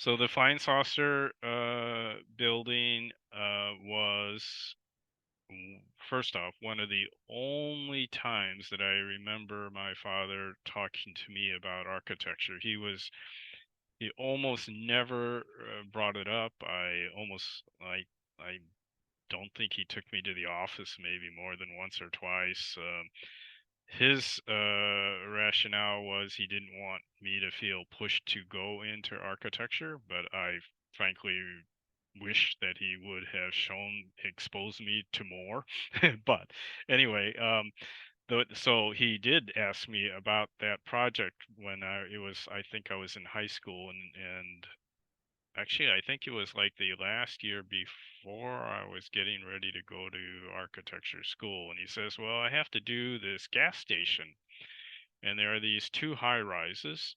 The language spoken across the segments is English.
So the Flying Saucer building was first off one of the only times that I remember my father talking to me about architecture. He almost never brought it up. I don't think he took me to the office maybe more than once or twice. His rationale was he didn't want me to feel pushed to go into architecture, but I frankly wish that he would have exposed me to more. But anyway, so he did ask me about that project when I think I was in high school, and actually I think it was like the last year before I was getting ready to go to architecture school, and he says, "Well, I have to do this gas station, and there are these two high rises,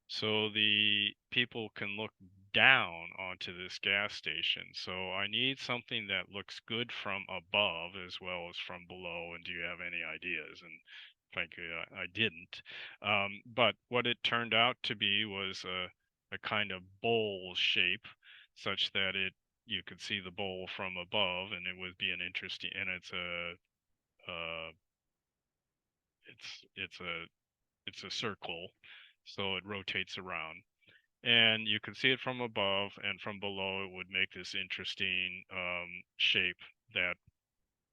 so the people can look down onto this gas station. So I need something that looks good from above as well as from below. And do you have any ideas?" And frankly, I didn't. But what it turned out to be was a kind of bowl shape, such that you could see the bowl from above, and it would be an interesting. And uh, it's a it's a circle, so it rotates around, and you can see it from above, and from below it would make this interesting shape that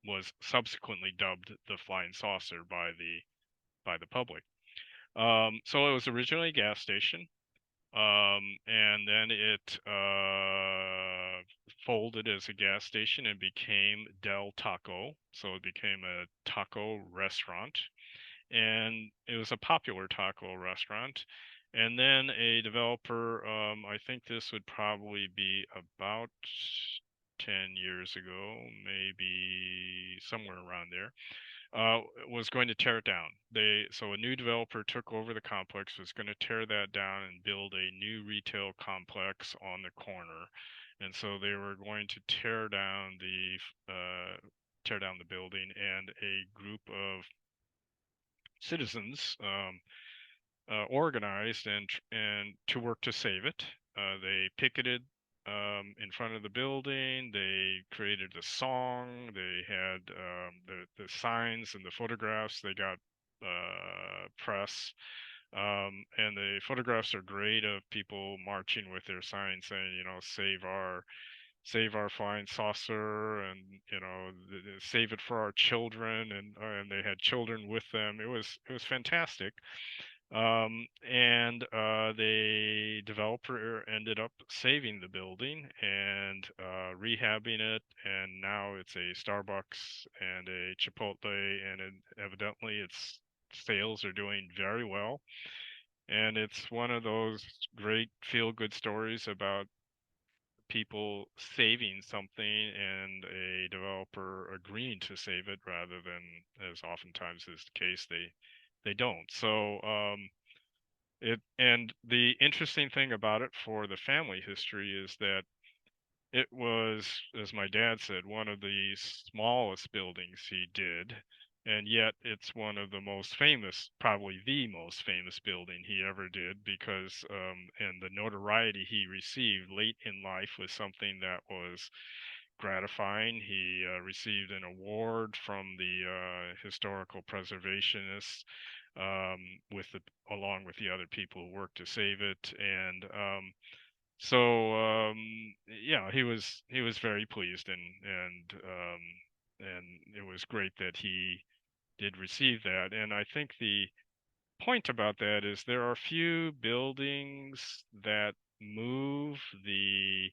was subsequently dubbed the flying saucer by the public. So it was originally a gas station, and then it folded as a gas station and became Del Taco. So it became a taco restaurant, and it was a popular taco restaurant. And then a developer, I think this would probably be about 10 years ago, maybe somewhere around there, was going to tear it down. So a new developer took over the complex, was going to tear that down and build a new retail complex on the corner. And so they were going to tear down the building, and a group of citizens organized and to work to save it. They picketed in front of the building. They created a song. They had the signs and the photographs. They got press. And the photographs are great of people marching with their signs saying, save our flying saucer, and save it for our children, and they had children with them. It was fantastic. And the developer ended up saving the building and rehabbing it, and now it's a Starbucks and a Chipotle, and evidently its sales are doing very well. And it's one of those great feel-good stories about people saving something and a developer agreeing to save it rather than, as oftentimes is the case, they don't. So and the interesting thing about it for the family history is that it was, as my dad said, one of the smallest buildings he did, and yet it's one of the most famous, probably the most famous building he ever did, because and the notoriety he received late in life was something that was gratifying. He received an award from the historical preservationists, with along with the other people who worked to save it, and so yeah, he was very pleased, and it was great that he did receive that. And I think the point about that is there are few buildings that move the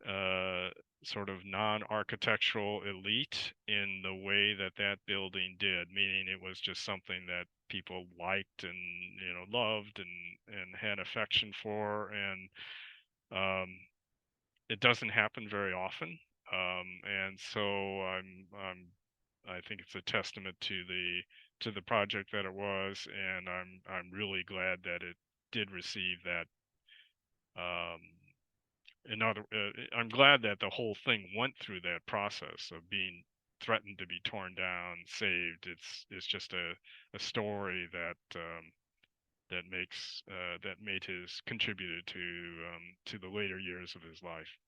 uh, sort of non-architectural elite in the way that that building did, meaning it was just something that people liked and loved and had affection for, and um, it doesn't happen very often. And so I think it's a testament to the project that it was, and I'm really glad that it did receive that. Um, I'm glad that the whole thing went through that process of being threatened to be torn down, saved. It's just a story that that made his contributed to the later years of his life.